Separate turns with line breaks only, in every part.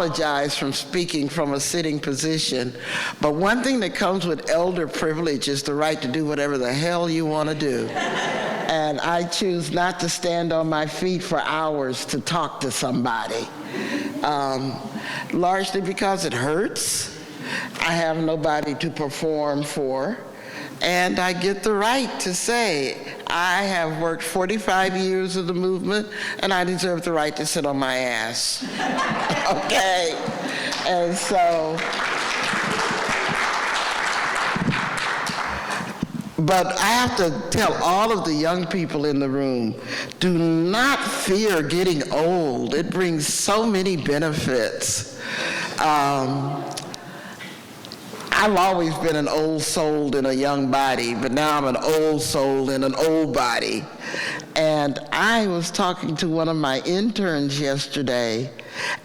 apologize from speaking from a sitting position, but one thing that comes with elder privilege is the right to do whatever the hell you want to do. And I choose not to stand on my feet for hours to talk to somebody, largely because it hurts. I have nobody to perform for, and I get the right to say, I have worked 45 years of the movement, and I deserve the right to sit on my ass. Okay? And so, but I have to tell all of the young people in the room, do not fear getting old. It brings so many benefits. I've always been an old soul in a young body, but now I'm an old soul in an old body. And I was talking to one of my interns yesterday,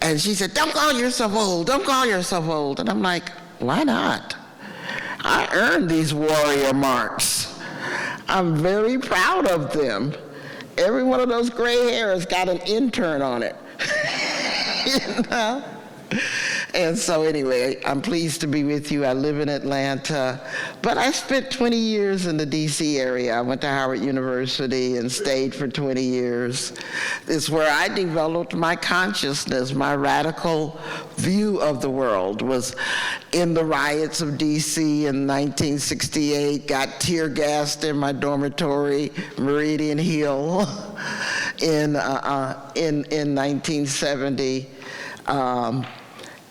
and she said, don't call yourself old, don't call yourself old. And I'm like, why not? I earned these warrior marks. I'm very proud of them. Every one of those gray hairs got an intern on it. You know? And so anyway, I'm pleased to be with you. I live in Atlanta, but I spent 20 years in the DC area. I went to Howard University and stayed for 20 years. It's where I developed my consciousness. My radical view of the world was in the riots of DC in 1968, got tear gassed in my dormitory, Meridian Hill, in 1970.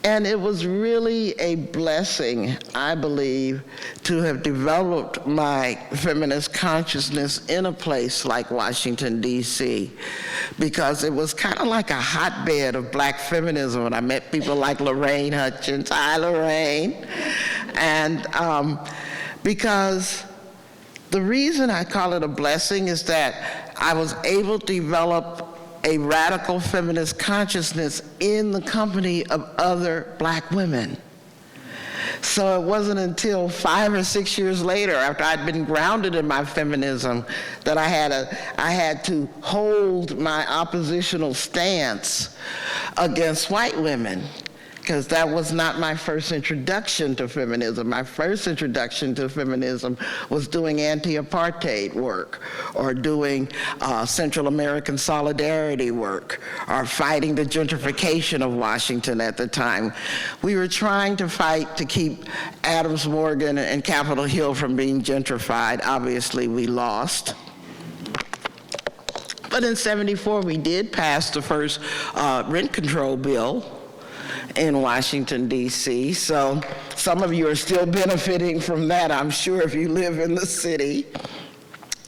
And it was really a blessing, I believe, to have developed my feminist consciousness in a place like Washington, D.C., because it was kind of like a hotbed of black feminism. And I met people like Lorraine Hutchins. Hi, Lorraine. And because the reason I call it a blessing is that I was able to develop a radical feminist consciousness in the company of other black women. So it wasn't until 5 or 6 years later, after I'd been grounded in my feminism, that I had to hold my oppositional stance against white women, because that was not my first introduction to feminism. My first introduction to feminism was doing anti-apartheid work, or doing Central American solidarity work, or fighting the gentrification of Washington at the time. We were trying to fight to keep Adams Morgan and Capitol Hill from being gentrified. Obviously, we lost. But in '74, we did pass the first rent control bill in Washington, D.C. So some of you are still benefiting from that, I'm sure, if you live in the city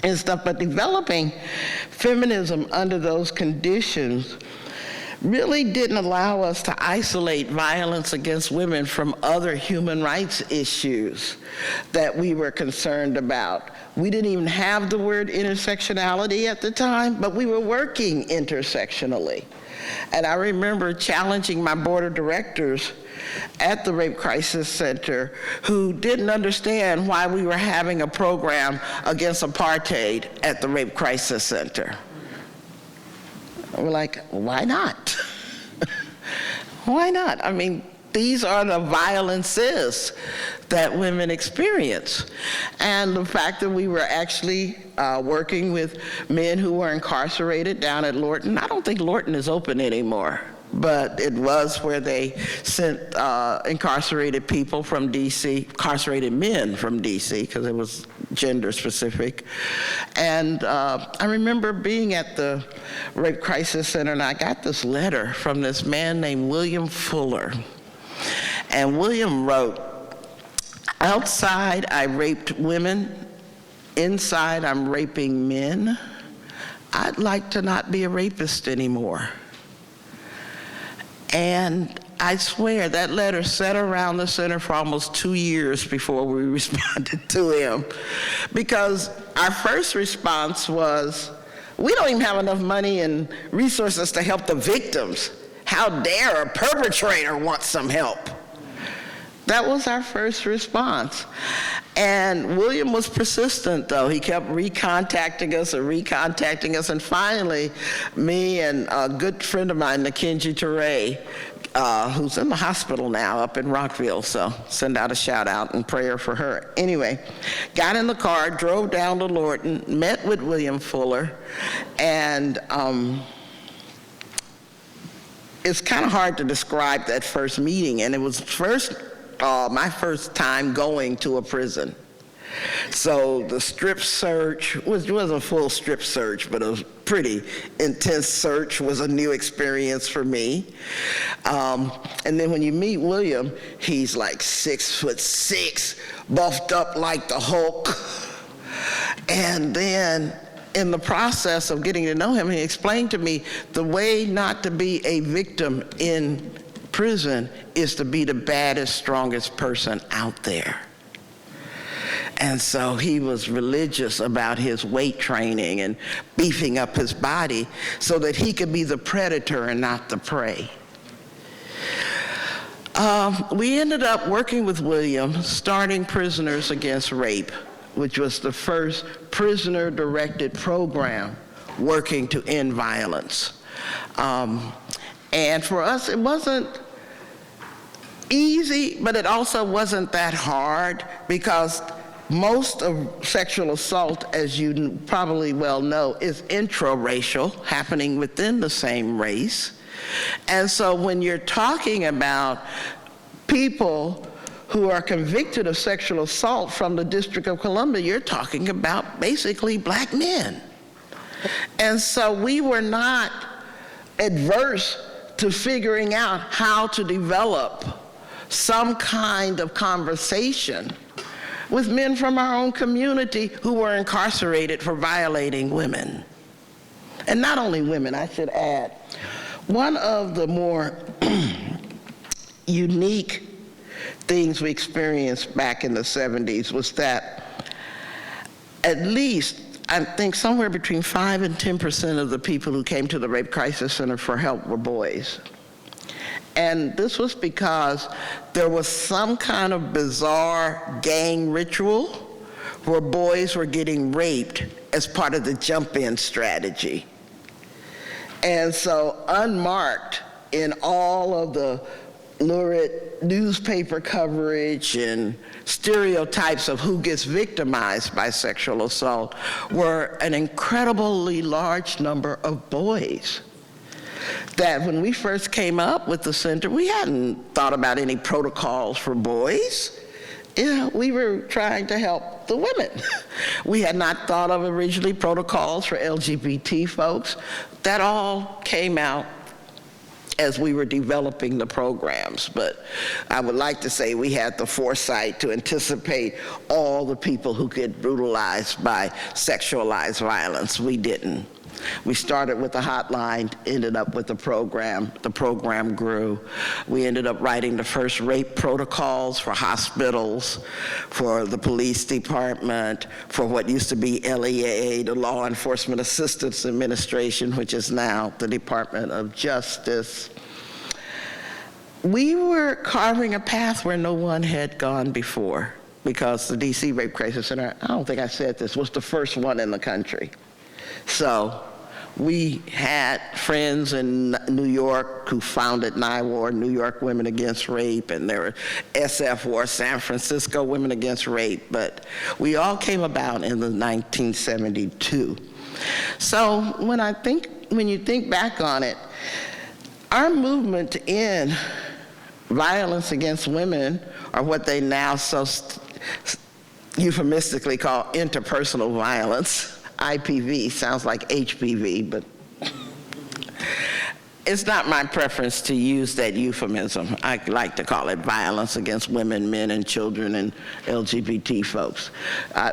and stuff. But developing feminism under those conditions really didn't allow us to isolate violence against women from other human rights issues that we were concerned about. We didn't even have the word intersectionality at the time, but we were working intersectionally. And I remember challenging my board of directors at the Rape Crisis Center, who didn't understand why we were having a program against apartheid at the Rape Crisis Center. We're like, why not? Why not? I mean, these are the violences that women experience. And the fact that we were actually working with men who were incarcerated down at Lorton. I don't think Lorton is open anymore, but it was where they sent incarcerated people from DC, incarcerated men from DC, because it was gender specific. And I remember being at the Rape Crisis Center, and I got this letter from this man named William Fuller. And William wrote, outside I raped women, inside I'm raping men. I'd like to not be a rapist anymore. And I swear that letter sat around the center for almost 2 years before we responded to him. Because our first response was, we don't even have enough money and resources to help the victims. How dare a perpetrator want some help? That was our first response. And William was persistent, though. He kept recontacting us, and finally, me and a good friend of mine, Nakinji Ture, who's in the hospital now up in Rockville, so send out a shout out and prayer for her. Anyway, got in the car, drove down to Lorton, met with William Fuller, and it's kind of hard to describe that first meeting, and it was my first time going to a prison. So the strip search wasn't a full strip search, but a pretty intense search was a new experience for me. And then when you meet William, he's like 6'6", buffed up like the Hulk. And then in the process of getting to know him, he explained to me the way not to be a victim in prison is to be the baddest, strongest person out there. And so he was religious about his weight training and beefing up his body so that he could be the predator and not the prey. We ended up working with William, starting Prisoners Against Rape, which was the first prisoner-directed program working to end violence. And for us, it wasn't easy, but it also wasn't that hard, because most of sexual assault, as you probably well know, is intraracial, happening within the same race. And so when you're talking about people who are convicted of sexual assault from the District of Columbia, you're talking about basically black men. And so we were not adverse to figuring out how to develop some kind of conversation with men from our own community who were incarcerated for violating women. And not only women, I should add. One of the more unique things we experienced back in the 70s was that at least, I think somewhere between 5 and 10% of the people who came to the Rape Crisis Center for help were boys. And this was because there was some kind of bizarre gang ritual where boys were getting raped as part of the jump-in strategy. And so unmarked in all of the lurid newspaper coverage and stereotypes of who gets victimized by sexual assault were an incredibly large number of boys. That when we first came up with the center, we hadn't thought about any protocols for boys. We were trying to help the women. We had not thought of originally protocols for LGBT folks. That all came out as we were developing the programs. But I would like to say we had the foresight to anticipate all the people who get brutalized by sexualized violence. We didn't. We started with a hotline, ended up with a program. The program grew. We ended up writing the first rape protocols for hospitals, for the police department, for what used to be LEA, the Law Enforcement Assistance Administration, which is now the Department of Justice. We were carving a path where no one had gone before, because the DC Rape Crisis Center, I don't think I said this, was the first one in the country. So we had friends in New York who founded NIWAR, New York Women Against Rape, and there were SFWAR, San Francisco Women Against Rape, but we all came about in the 1972. So when you think back on it, our movement to end violence against women, or what they now so euphemistically call interpersonal violence, IPV, sounds like HPV, but it's not my preference to use that euphemism. I like to call it violence against women, men, and children, and LGBT folks.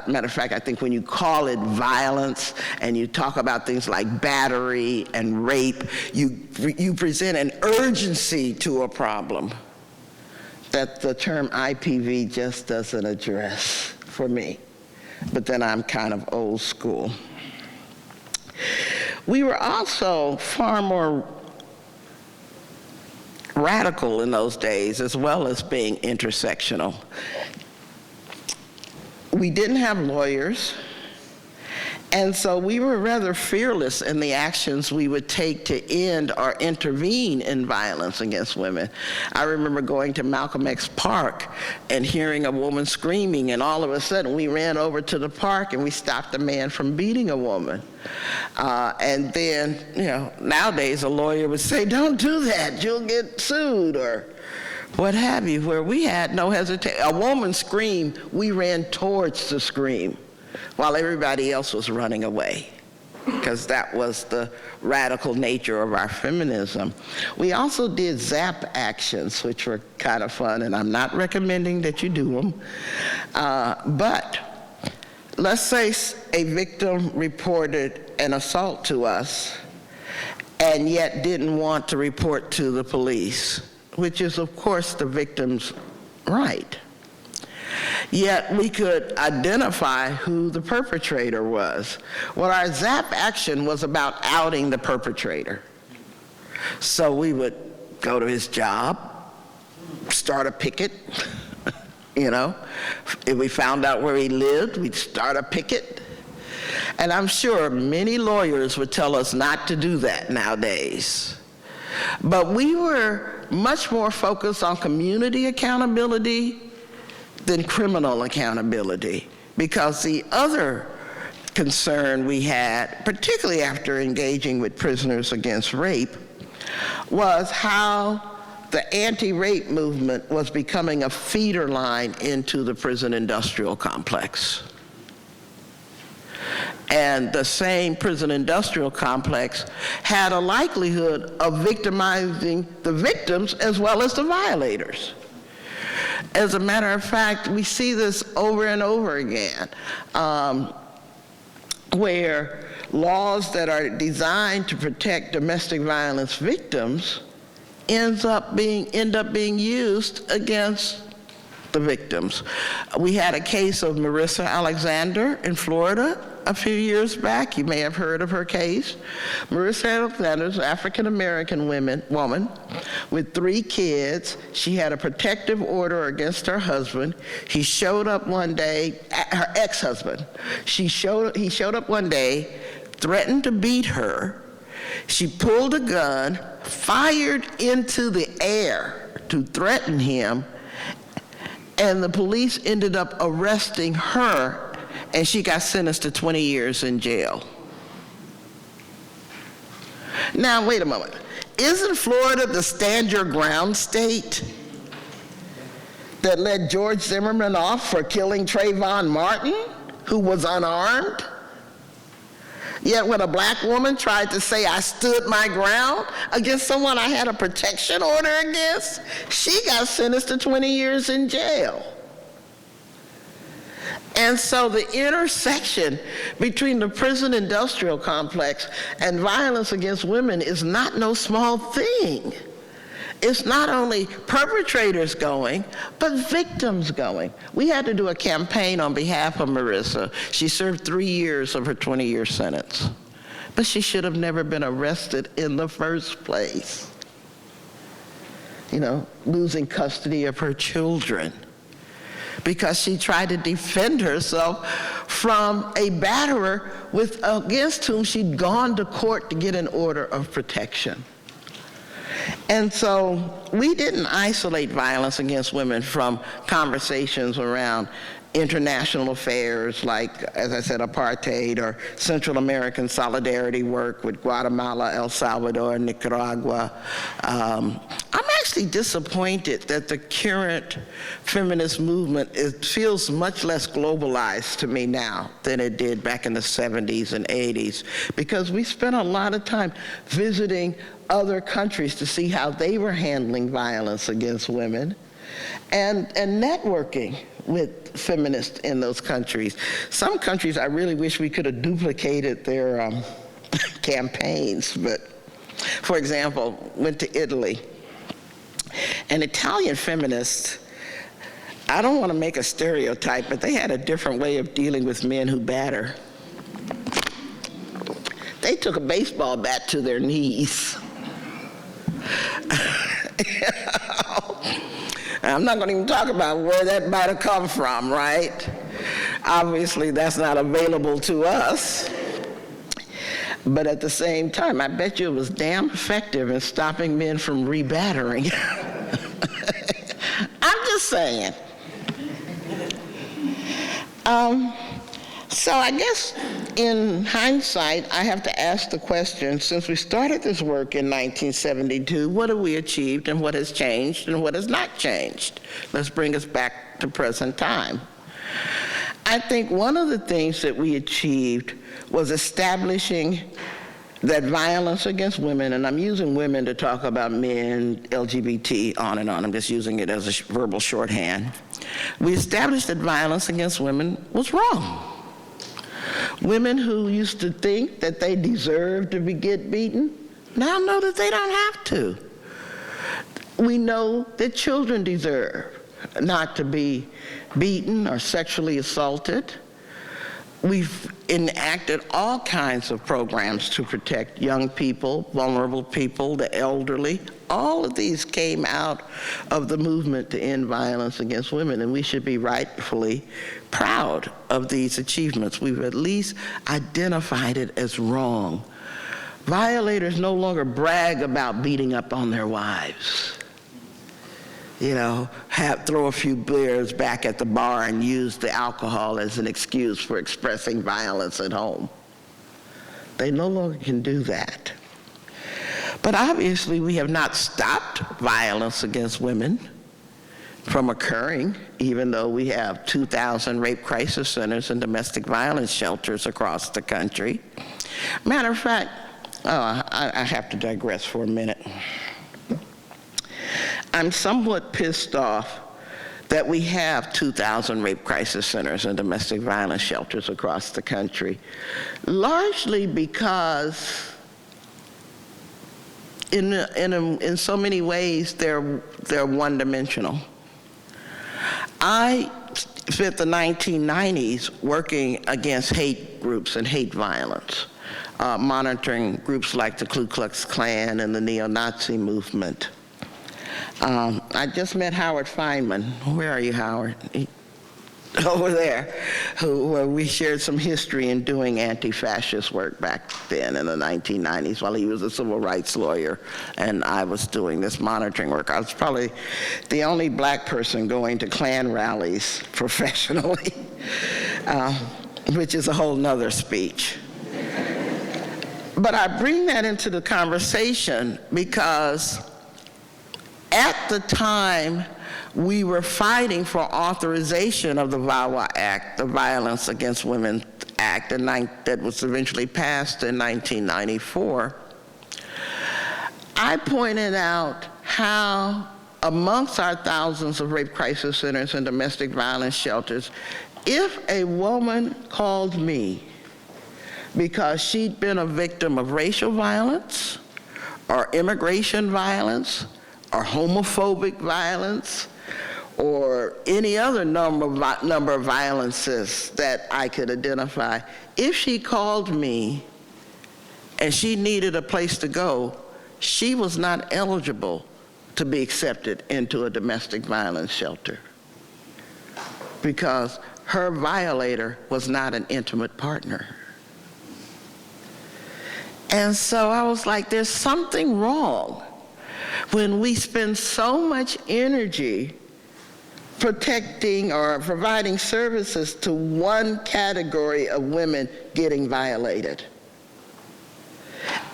Matter of fact, I think when you call it violence and you talk about things like battery and rape, you present an urgency to a problem that the term IPV just doesn't address for me. But then I'm kind of old school. We were also far more radical in those days, as well as being intersectional. We didn't have lawyers, and so we were rather fearless in the actions we would take to end or intervene in violence against women. I remember going to Malcolm X Park and hearing a woman screaming, and all of a sudden we ran over to the park and we stopped a man from beating a woman. And then, nowadays a lawyer would say, "Don't do that, you'll get sued," or what have you, where we had no hesitation. A woman screamed, we ran towards the scream, while everybody else was running away, because that was the radical nature of our feminism. We also did ZAP actions, which were kind of fun, and I'm not recommending that you do them. But let's say a victim reported an assault to us and yet didn't want to report to the police, which is, of course, the victim's right. Yet we could identify who the perpetrator was. Well, our ZAP action was about outing the perpetrator. So we would go to his job, start a picket, If we found out where he lived, we'd start a picket. And I'm sure many lawyers would tell us not to do that nowadays. But we were much more focused on community accountability than criminal accountability, because the other concern we had, particularly after engaging with prisoners against rape, was how the anti-rape movement was becoming a feeder line into the prison industrial complex. And the same prison industrial complex had a likelihood of victimizing the victims as well as the violators. As a matter of fact, we see this over and over again, where laws that are designed to protect domestic violence victims end up being used against the victims. We had a case of Marissa Alexander in Florida a few years back. You may have heard of her case. Marissa Alexander is an African-American woman with 3 kids. She had a protective order against her husband. He showed up one day, her ex-husband. He showed up one day, threatened to beat her. She pulled a gun, fired into the air to threaten him, and the police ended up arresting her, and she got sentenced to 20 years in jail. Now, wait a moment. Isn't Florida the stand your ground state that let George Zimmerman off for killing Trayvon Martin, who was unarmed? Yet when a black woman tried to say, "I stood my ground against someone I had a protection order against," she got sentenced to 20 years in jail. And so the intersection between the prison industrial complex and violence against women is not no small thing. It's not only perpetrators going, but victims going. We had to do a campaign on behalf of Marissa. She served 3 years of her 20-year sentence, but she should have never been arrested in the first place. Losing custody of her children, because she tried to defend herself from a batterer against whom she'd gone to court to get an order of protection. And so we didn't isolate violence against women from conversations around international affairs like, as I said, apartheid or Central American solidarity work with Guatemala, El Salvador, Nicaragua. I'm actually disappointed that the current feminist movement feels much less globalized to me now than it did back in the 70s and 80s, because we spent a lot of time visiting other countries to see how they were handling violence against women and networking with feminists in those countries. Some countries I really wish we could have duplicated their campaigns, but for example, went to Italy. And Italian feminists, I don't want to make a stereotype, but they had a different way of dealing with men who batter. They took a baseball bat to their knees. I'm not going to even talk about where that might have come from, right? Obviously, that's not available to us. But at the same time, I bet you it was damn effective in stopping men from rebattering. I'm just saying. So I guess in hindsight, I have to ask the question, since we started this work in 1972, what have we achieved and what has changed and what has not changed? Let's bring us back to present time. I think one of the things that we achieved was establishing that violence against women, and I'm using women to talk about men, LGBT, on and on. I'm just using it as a verbal shorthand. We established that violence against women was wrong. Women who used to think that they deserved to get beaten now know that they don't have to. We know that children deserve not to be beaten or sexually assaulted. We've enacted all kinds of programs to protect young people, vulnerable people, the elderly. All of these came out of the movement to end violence against women, and we should be rightfully proud of these achievements. We've at least identified it as wrong. Violators no longer brag about beating up on their wives. You know, throw a few beers back at the bar and use the alcohol as an excuse for expressing violence at home. They no longer can do that. But obviously, we have not stopped violence against women from occurring, even though we have 2,000 rape crisis centers and domestic violence shelters across the country. Matter of fact, I have to digress for a minute. I'm somewhat pissed off that we have 2,000 rape crisis centers and domestic violence shelters across the country, largely because in so many ways they're one-dimensional. I spent the 1990s working against hate groups and hate violence, monitoring groups like the Ku Klux Klan and the neo-Nazi movement. I just met Howard Feynman. Where are you, Howard? Over there, where we shared some history in doing anti-fascist work back then in the 1990s while he was a civil rights lawyer and I was doing this monitoring work. I was probably the only black person going to Klan rallies professionally, which is a whole nother speech. But I bring that into the conversation because at the time, we were fighting for authorization of the VAWA Act, the Violence Against Women Act, that was eventually passed in 1994. I pointed out how amongst our thousands of rape crisis centers and domestic violence shelters, if a woman called me because she'd been a victim of racial violence or immigration violence or homophobic violence, or any other number of violences that I could identify, if she called me and she needed a place to go, she was not eligible to be accepted into a domestic violence shelter because her violator was not an intimate partner. And so I was like, there's something wrong when we spend so much energy protecting or providing services to one category of women getting violated,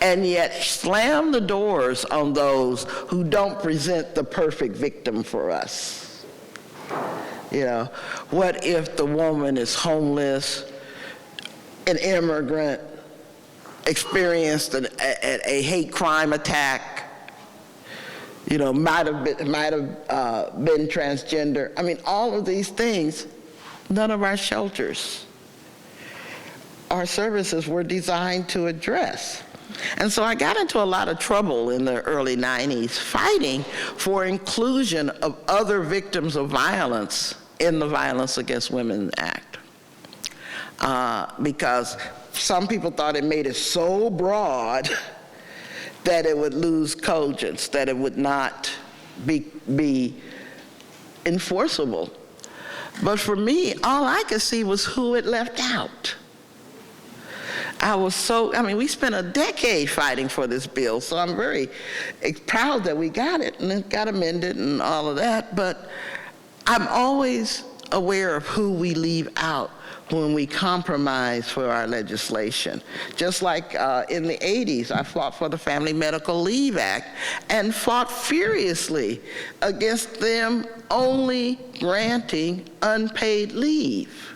and yet slam the doors on those who don't present the perfect victim for us. You know, what if the woman is homeless, an immigrant, experienced a hate crime attack, you know, might have been transgender. I mean, all of these things, none of our shelters, our services were designed to address. And so I got into a lot of trouble in the early 90s fighting for inclusion of other victims of violence in the Violence Against Women Act. Because some people thought it made it so broad that it would lose cogence, that it would not be enforceable. But for me, all I could see was who it left out. We spent a decade fighting for this bill, so I'm very proud that we got it, and it got amended and all of that, but I'm always aware of who we leave out when we compromise for our legislation. Just like in the 80s, I fought for the Family Medical Leave Act and fought furiously against them only granting unpaid leave.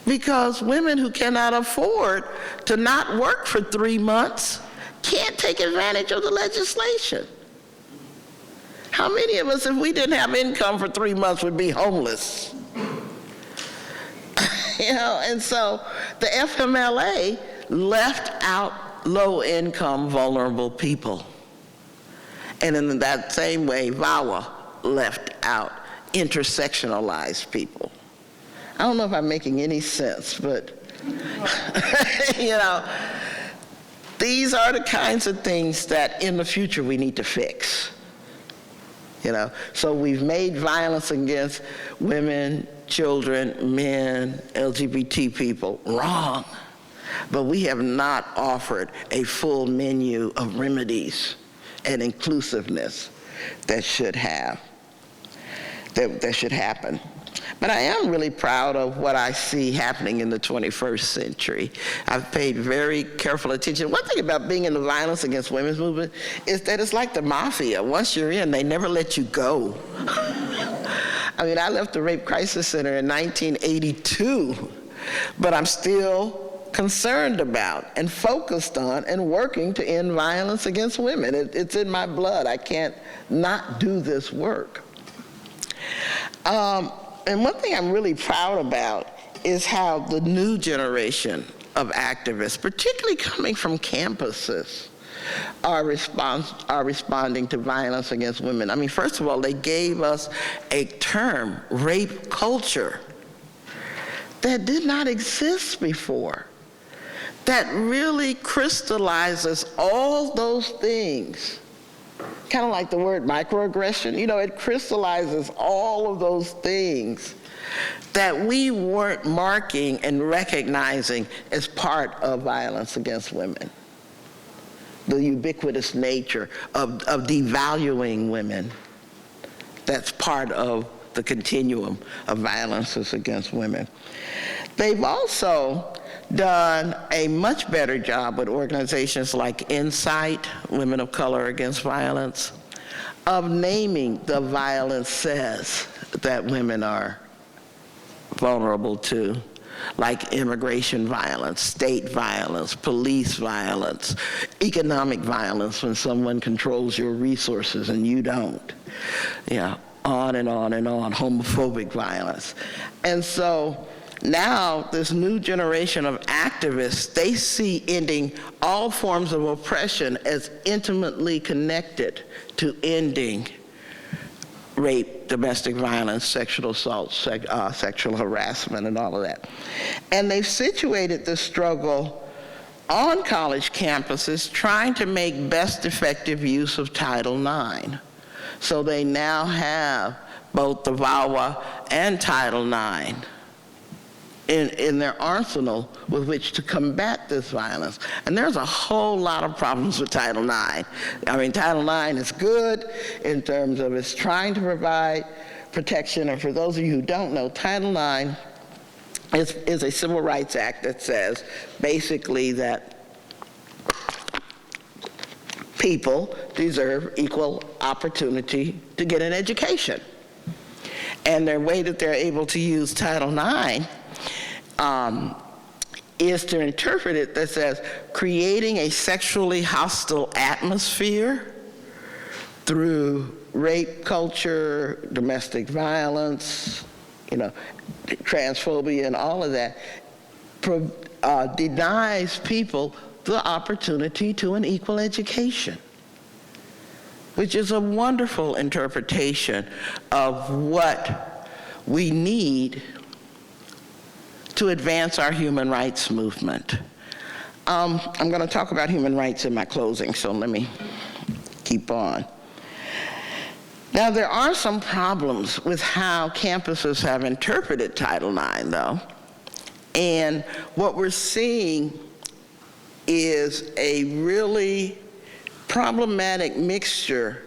Because women who cannot afford to not work for 3 months can't take advantage of the legislation. How many of us, if we didn't have income for 3 months, would be homeless? And so the FMLA left out low-income, vulnerable people. And in that same way, VAWA left out intersectionalized people. I don't know if I'm making any sense, but these are the kinds of things that in the future we need to fix. So we've made violence against women, children, men, LGBT people wrong, but we have not offered a full menu of remedies and inclusiveness that should happen. But I am really proud of what I see happening in the 21st century. I've paid very careful attention. One thing about being in the violence against women's movement is that it's like the mafia. Once you're in, they never let you go. I left the Rape Crisis Center in 1982, but I'm still concerned about and focused on and working to end violence against women. It's in my blood. I can't not do this work. And one thing I'm really proud about is how the new generation of activists, particularly coming from campuses, are responding to violence against women. First of all, they gave us a term, rape culture, that did not exist before, that really crystallizes all those things. Kind of like the word microaggression, it crystallizes all of those things that we weren't marking and recognizing as part of violence against women. The ubiquitous nature of devaluing women, that's part of the continuum of violences against women. They've also done a much better job with organizations like Insight, Women of Color Against Violence, of naming the violences that women are vulnerable to, like immigration violence, state violence, police violence, economic violence when someone controls your resources and you don't. On and on and on, homophobic violence. And so now, this new generation of activists, they see ending all forms of oppression as intimately connected to ending rape, domestic violence, sexual assault, sexual harassment, and all of that. And they've situated this struggle on college campuses trying to make best effective use of Title IX. So they now have both the VAWA and Title IX in their arsenal with which to combat this violence. And there's a whole lot of problems with Title IX. Title IX is good in terms of it's trying to provide protection. And for those of you who don't know, Title IX is a civil rights act that says basically that people deserve equal opportunity to get an education. And their way that they're able to use Title IX is to interpret it that says creating a sexually hostile atmosphere through rape culture, domestic violence, transphobia and all of that, denies people the opportunity to an equal education, which is a wonderful interpretation of what we need to advance our human rights movement. I'm going to talk about human rights in my closing, so let me keep on. Now, there are some problems with how campuses have interpreted Title IX, though. And what we're seeing is a really problematic mixture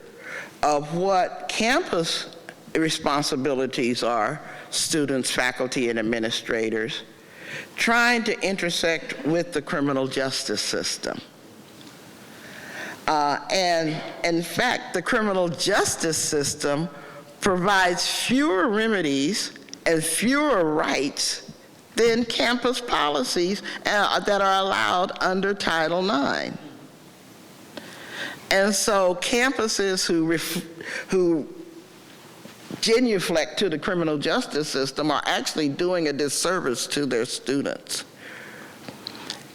of what campus responsibilities are, students, faculty, and administrators, trying to intersect with the criminal justice system. And in fact, the criminal justice system provides fewer remedies and fewer rights than campus policies that are allowed under Title IX. And so campuses who genuflect to the criminal justice system are actually doing a disservice to their students.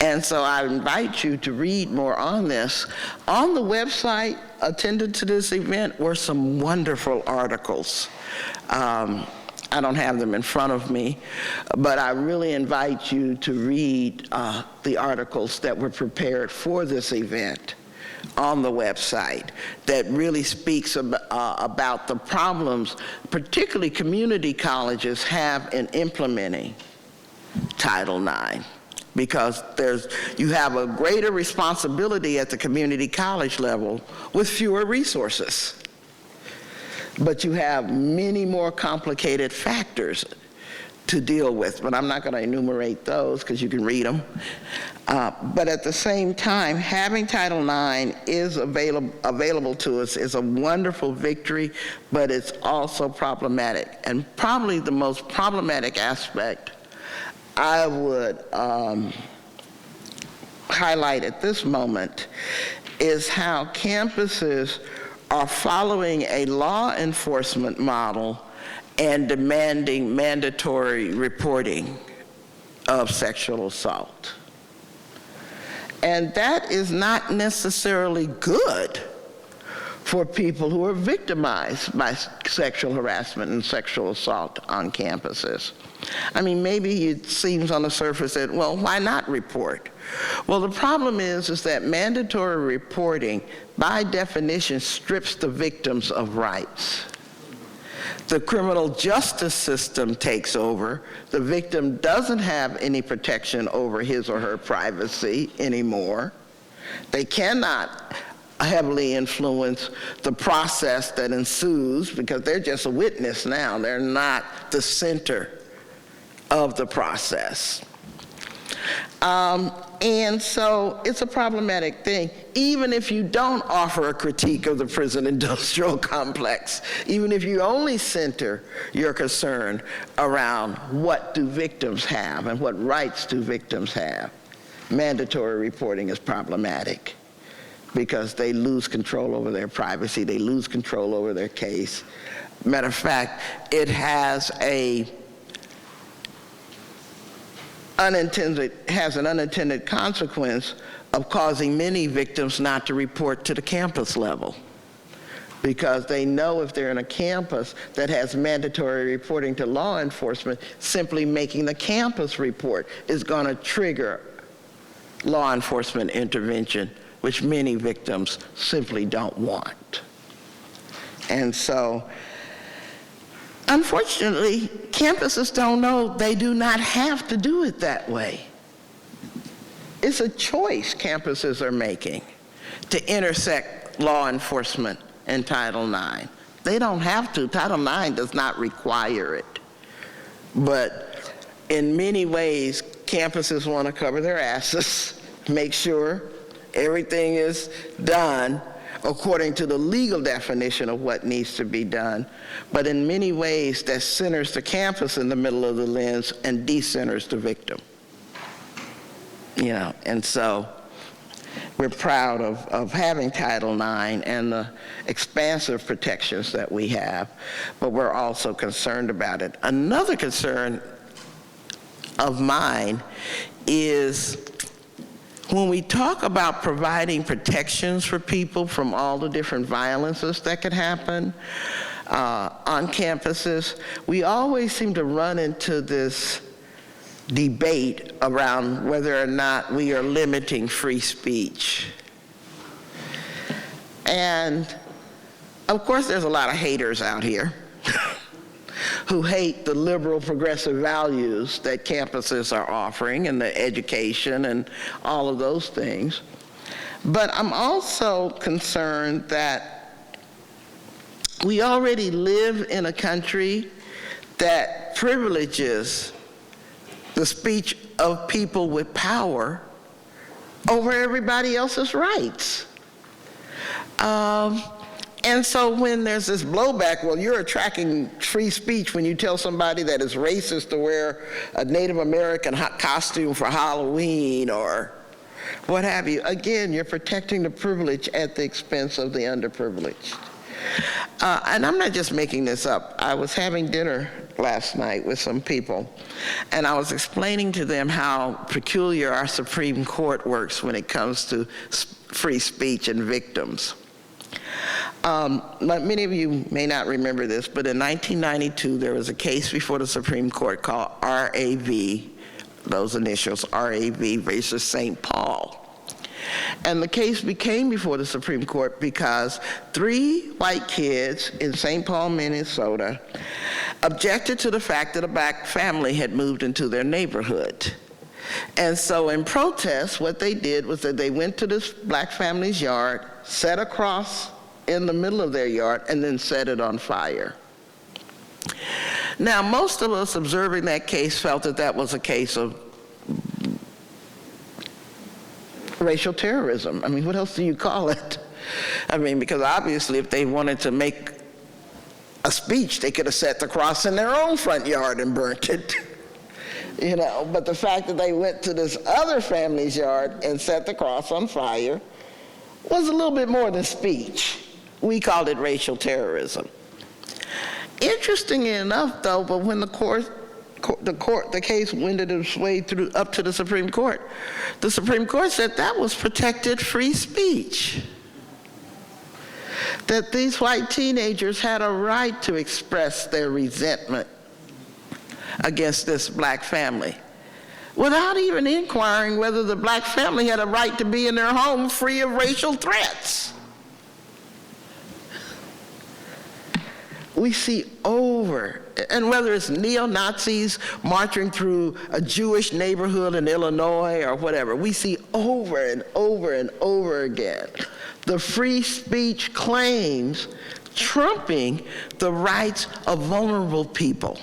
And so I invite you to read more on this. On the website attended to this event were some wonderful articles. I don't have them in front of me, but I really invite you to read the articles that were prepared for this event on the website that really speaks about the problems, particularly community colleges have in implementing Title IX. Because you have a greater responsibility at the community college level with fewer resources. But you have many more complicated factors to deal with, but I'm not going to enumerate those because you can read them. But at the same time, having Title IX is available to us is a wonderful victory, but it's also problematic. And probably the most problematic aspect I would highlight at this moment is how campuses are following a law enforcement model and demanding mandatory reporting of sexual assault. And that is not necessarily good for people who are victimized by sexual harassment and sexual assault on campuses. I mean, maybe it seems on the surface that, well, why not report? Well, the problem is that mandatory reporting, by definition, strips the victims of rights. The criminal justice system takes over. The victim doesn't have any protection over his or her privacy anymore. They cannot heavily influence the process that ensues because they're just a witness now. They're not the center of the process. And so it's a problematic thing, even if you don't offer a critique of the prison industrial complex, even if you only center your concern around what do victims have and what rights do victims have. Mandatory reporting is problematic because they lose control over their privacy, they lose control over their case. Matter of fact, it has an unintended consequence of causing many victims not to report to the campus level because they know if they're in a campus that has mandatory reporting to law enforcement, simply making the campus report is going to trigger law enforcement intervention, which many victims simply don't want. And so, unfortunately, campuses don't know they do not have to do it that way. It's a choice campuses are making to intersect law enforcement and Title IX. They don't have to. Title IX does not require it. But in many ways, campuses want to cover their asses, make sure everything is done according to the legal definition of what needs to be done. But in many ways, that centers the campus in the middle of the lens and decenters the victim. And so we're proud of having Title IX and the expansive protections that we have, but we're also concerned about it. Another concern of mine is when we talk about providing protections for people from all the different violences that could happen on campuses, we always seem to run into this debate around whether or not we are limiting free speech. And Of course, there's a lot of haters out here who hate the liberal progressive values that campuses are offering and the education and all of those things. But I'm also concerned that we already live in a country that privileges the speech of people with power over everybody else's rights. And so when there's this blowback, well, you're attracting free speech when you tell somebody that it's racist to wear a Native American costume for Halloween or what have you. Again, you're protecting the privilege at the expense of the underprivileged. And I'm not just making this up. I was having dinner last night with some people, and I was explaining to them how peculiar our Supreme Court works when it comes to free speech and victims. Many of you may not remember this, but in 1992, there was a case before the Supreme Court called RAV, those initials, RAV versus St. Paul. And the case became before the Supreme Court because 3 white kids in St. Paul, Minnesota, objected to the fact that a black family had moved into their neighborhood. And so in protest, what they did was that they went to this black family's yard, sat across in the middle of their yard, and then set it on fire. Now, most of us observing that case felt that that was a case of racial terrorism. I mean, what else do you call it? I mean, because obviously if they wanted to make a speech, they could have set the cross in their own front yard and burnt it. You know, but the fact that they went to this other family's yard and set the cross on fire was a little bit more than speech. We called it racial terrorism. Interestingly enough, though, but when the case wended its way through up to the Supreme Court said that was protected free speech. That these white teenagers had a right to express their resentment against this black family without even inquiring whether the black family had a right to be in their home free of racial threats. We see over, and whether it's neo-Nazis marching through a Jewish neighborhood in Illinois or whatever, we see over and over and over again the free speech claims trumping the rights of vulnerable people.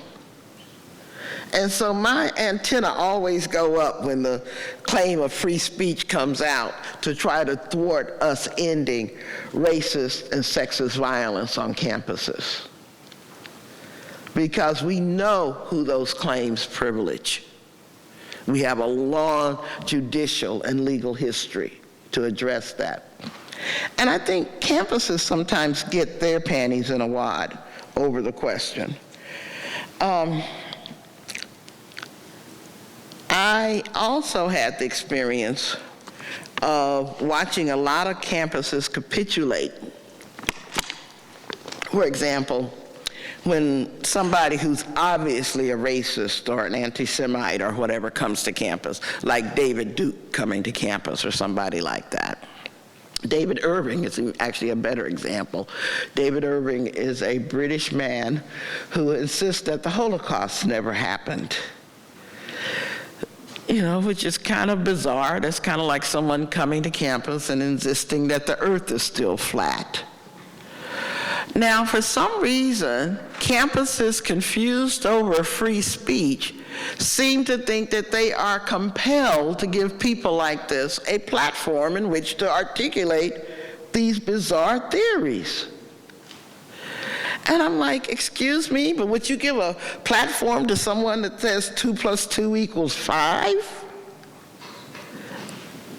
And so my antenna always go up when the claim of free speech comes out to try to thwart us ending racist and sexist violence on campuses. Because we know who those claims privilege. We have a long judicial and legal history to address that. And I think campuses sometimes get their panties in a wad over the question. I also had the experience of watching a lot of campuses capitulate. For example, when somebody who's obviously a racist or an anti-Semite or whatever comes to campus, like David Duke coming to campus or somebody like that. David Irving is actually a better example. David Irving is a British man who insists that the Holocaust never happened. You know, which is kind of bizarre. That's kind of like someone coming to campus and insisting that the earth is still flat. Now, for some reason, campuses confused over free speech seem to think that they are compelled to give people like this a platform in which to articulate these bizarre theories. And I'm like, excuse me, but would you give a platform to someone that says 2 + 2 = 5?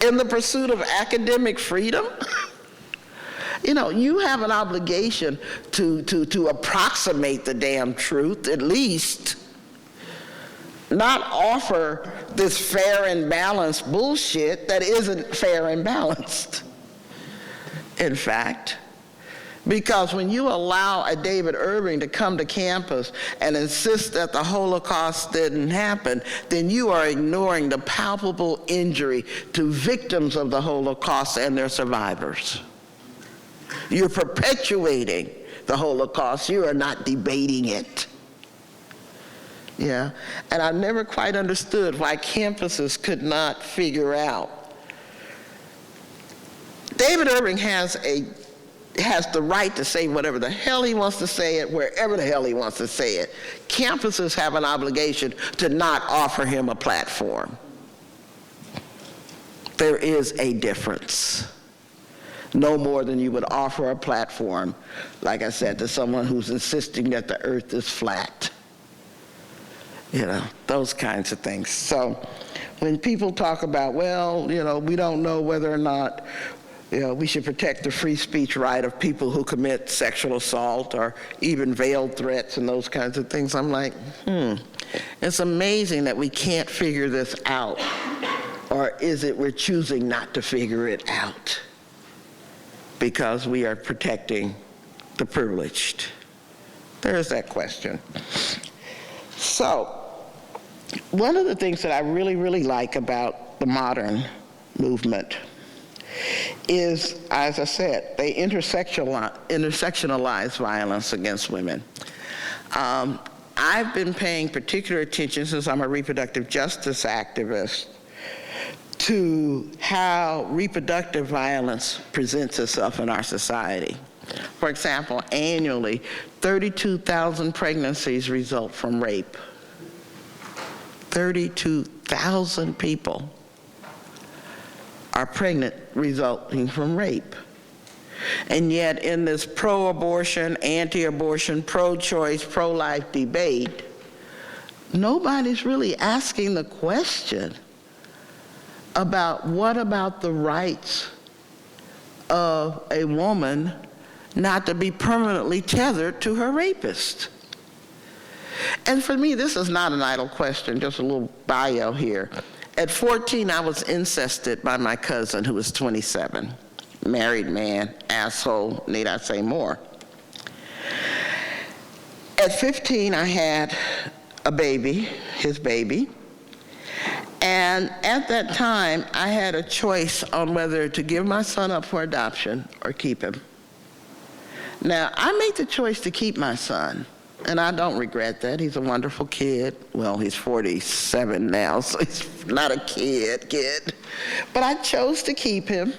In the pursuit of academic freedom? You know, you have an obligation to approximate the damn truth, at least. Not offer this fair and balanced bullshit that isn't fair and balanced, in fact. Because when you allow a David Irving to come to campus and insist that the Holocaust didn't happen, then you are ignoring the palpable injury to victims of the Holocaust and their survivors. You're perpetuating the Holocaust. You are not debating it. Yeah, and I've never quite understood why campuses could not figure out. David Irving has the right to say whatever the hell he wants to say it, wherever the hell he wants to say it. Campuses have an obligation to not offer him a platform. There is a difference. No more than you would offer a platform, like I said, to someone who's insisting that the earth is flat. You know, those kinds of things. So when people talk about, well, you know, we don't know whether or not, you know, we should protect the free speech right of people who commit sexual assault or even veiled threats and those kinds of things, I'm like, it's amazing that we can't figure this out. Or is it we're choosing not to figure it out because we are protecting the privileged? There's that question. So, one of the things that I really, really like about the modern movement is, as I said, they intersectionalize violence against women. I've been paying particular attention, since I'm a reproductive justice activist, to how reproductive violence presents itself in our society. For example, annually, 32,000 pregnancies result from rape. 32,000 people are pregnant resulting from rape. And yet in this pro-abortion, anti-abortion, pro-choice, pro-life debate, nobody's really asking the question about what about the rights of a woman not to be permanently tethered to her rapist. And for me, this is not an idle question, just a little bio here. At 14, I was incested by my cousin, who was 27. Married man, asshole, need I say more? At 15, I had a baby, his baby. And at that time, I had a choice on whether to give my son up for adoption or keep him. Now, I made the choice to keep my son. And I don't regret that. He's a wonderful kid. Well, he's 47 now, so he's not a kid. But I chose to keep him.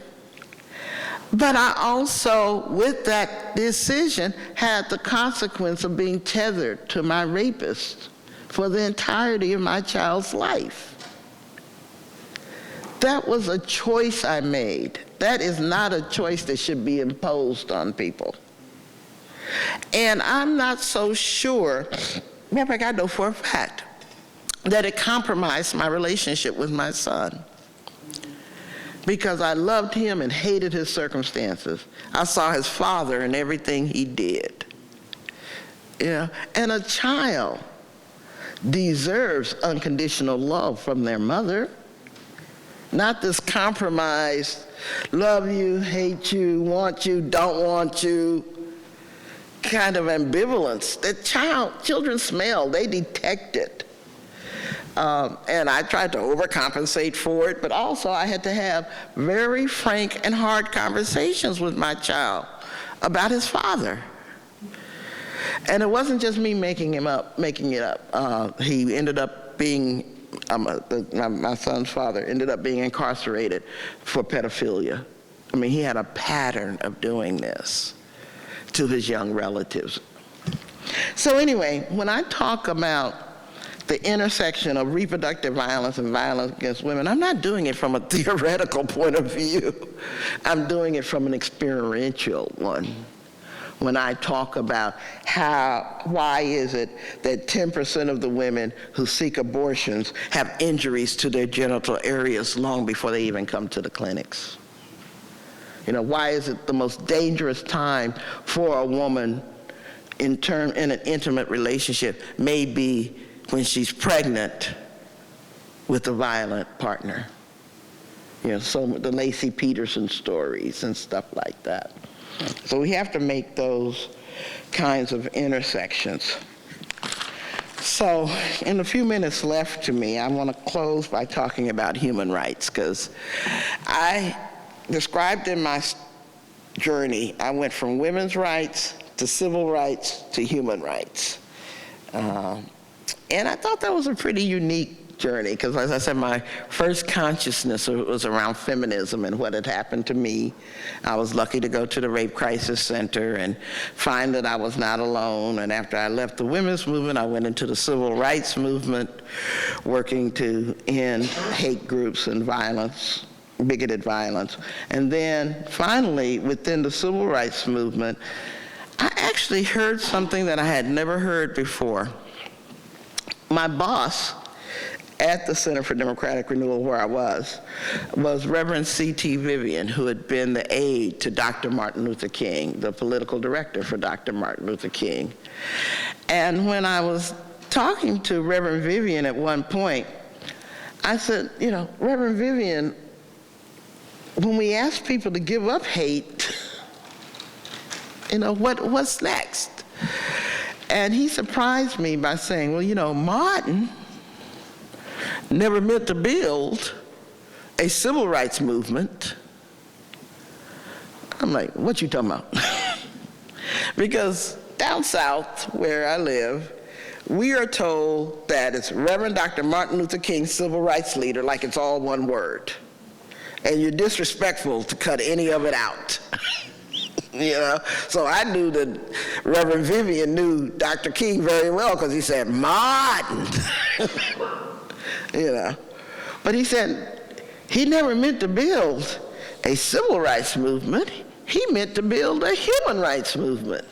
But I also, with that decision, had the consequence of being tethered to my rapist for the entirety of my child's life. That was a choice I made. That is not a choice that should be imposed on people. And I'm not so sure, matter of fact, I know for a fact, that it compromised my relationship with my son. Because I loved him and hated his circumstances. I saw his father in everything he did. Yeah, and a child deserves unconditional love from their mother. Not this compromised, love you, hate you, want you, don't want you, kind of ambivalence that children smell, they detect it. And I tried to overcompensate for it, but also I had to have very frank and hard conversations with my child about his father. And it wasn't just me making it up. He ended up being, my son's father ended up being incarcerated for pedophilia. I mean, he had a pattern of doing this to his young relatives. So anyway, when I talk about the intersection of reproductive violence and violence against women, I'm not doing it from a theoretical point of view. I'm doing it from an experiential one. When I talk about why is it that 10% of the women who seek abortions have injuries to their genital areas long before they even come to the clinics? You know, why is it the most dangerous time for a woman in an intimate relationship may be when she's pregnant with a violent partner? You know, so the Lacey Peterson stories and stuff like that. So we have to make those kinds of intersections. So in the few minutes left to me, I want to close by talking about human rights, because I described in my journey, I went from women's rights to civil rights to human rights. And I thought that was a pretty unique journey, because as I said, my first consciousness was around feminism and what had happened to me. I was lucky to go to the Rape Crisis Center and find that I was not alone. And after I left the women's movement, I went into the civil rights movement, working to end hate groups and violence, bigoted violence. And then finally, within the civil rights movement, I actually heard something that I had never heard before. My boss at the Center for Democratic Renewal, where I was Reverend C.T. Vivian, who had been the aide to Dr. Martin Luther King, the political director for Dr. Martin Luther King. And when I was talking to Reverend Vivian at one point, I said, you know, Reverend Vivian, when we ask people to give up hate, you know, what's next? And he surprised me by saying, well, you know, Martin never meant to build a civil rights movement. I'm like, what you talking about? Because down south where I live, we are told that it's Reverend Dr. Martin Luther King, civil rights leader, like it's all one word. And you're disrespectful to cut any of it out. You know, so I knew that Reverend Vivian knew Dr. King very well, because he said, Martin. You know, but he said he never meant to build a civil rights movement. He meant to build a human rights movement.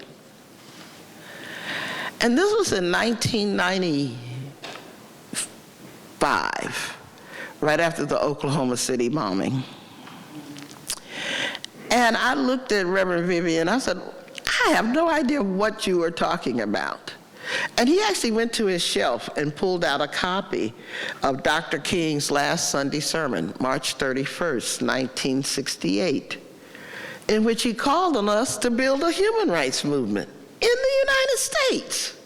And this was in 1995, right after the Oklahoma City bombing. And I looked at Reverend Vivian, I said, I have no idea what you are talking about. And he actually went to his shelf and pulled out a copy of Dr. King's last Sunday sermon, March 31st, 1968, in which he called on us to build a human rights movement in the United States.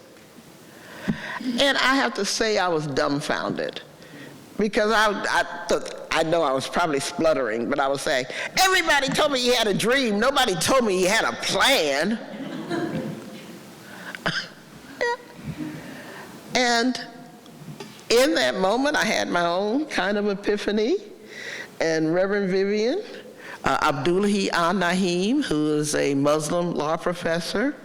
And I have to say I was dumbfounded, because I know I was probably spluttering, but I was saying, everybody told me he had a dream. Nobody told me he had a plan. And in that moment, I had my own kind of epiphany. And Reverend Vivian, Abdullahi Al-Nahim, who is a Muslim law professor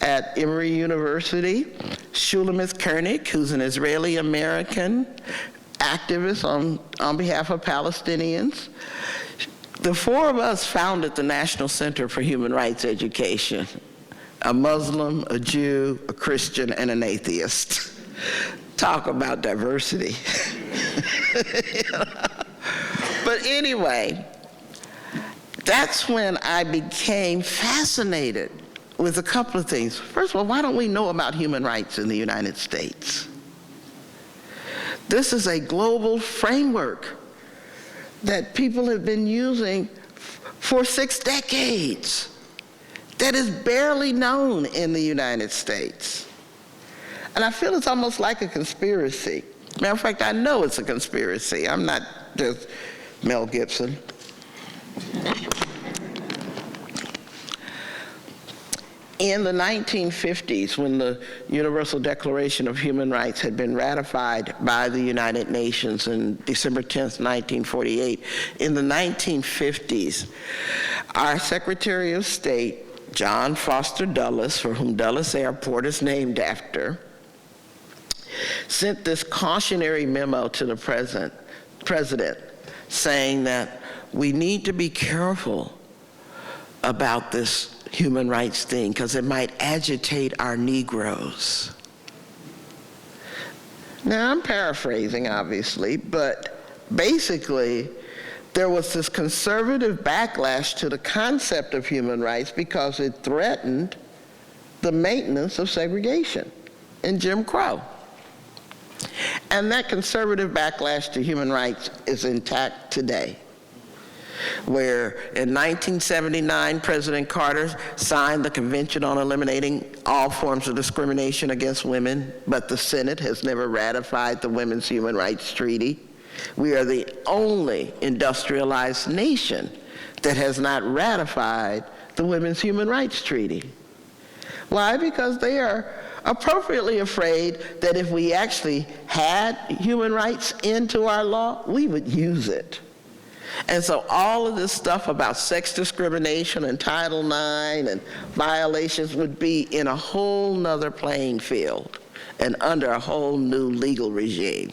at Emory University, Shulamith Koenig, who's an Israeli-American activist on behalf of Palestinians. The four of us founded the National Center for Human Rights Education, a Muslim, a Jew, a Christian, and an atheist. Talk about diversity. You know? But anyway, that's when I became fascinated with a couple of things. First of all, why don't we know about human rights in the United States? This is a global framework that people have been using for 6 decades that is barely known in the United States. And I feel it's almost like a conspiracy. Matter of fact, I know it's a conspiracy. I'm not just Mel Gibson. In the 1950s, when the Universal Declaration of Human Rights had been ratified by the United Nations on December 10th, 1948, in the 1950s, our Secretary of State, John Foster Dulles, for whom Dulles Airport is named after, sent this cautionary memo to the president saying that we need to be careful about this human rights thing because it might agitate our Negroes. Now, I'm paraphrasing, obviously, but basically, there was this conservative backlash to the concept of human rights because it threatened the maintenance of segregation and Jim Crow. And that conservative backlash to human rights is intact today, where in 1979, President Carter signed the Convention on Eliminating All Forms of Discrimination Against Women, but the Senate has never ratified the Women's Human Rights Treaty. We are the only industrialized nation that has not ratified the Women's Human Rights Treaty. Why? Because they are appropriately afraid that if we actually had human rights into our law, we would use it. And so all of this stuff about sex discrimination and Title IX and violations would be in a whole nother playing field and under a whole new legal regime.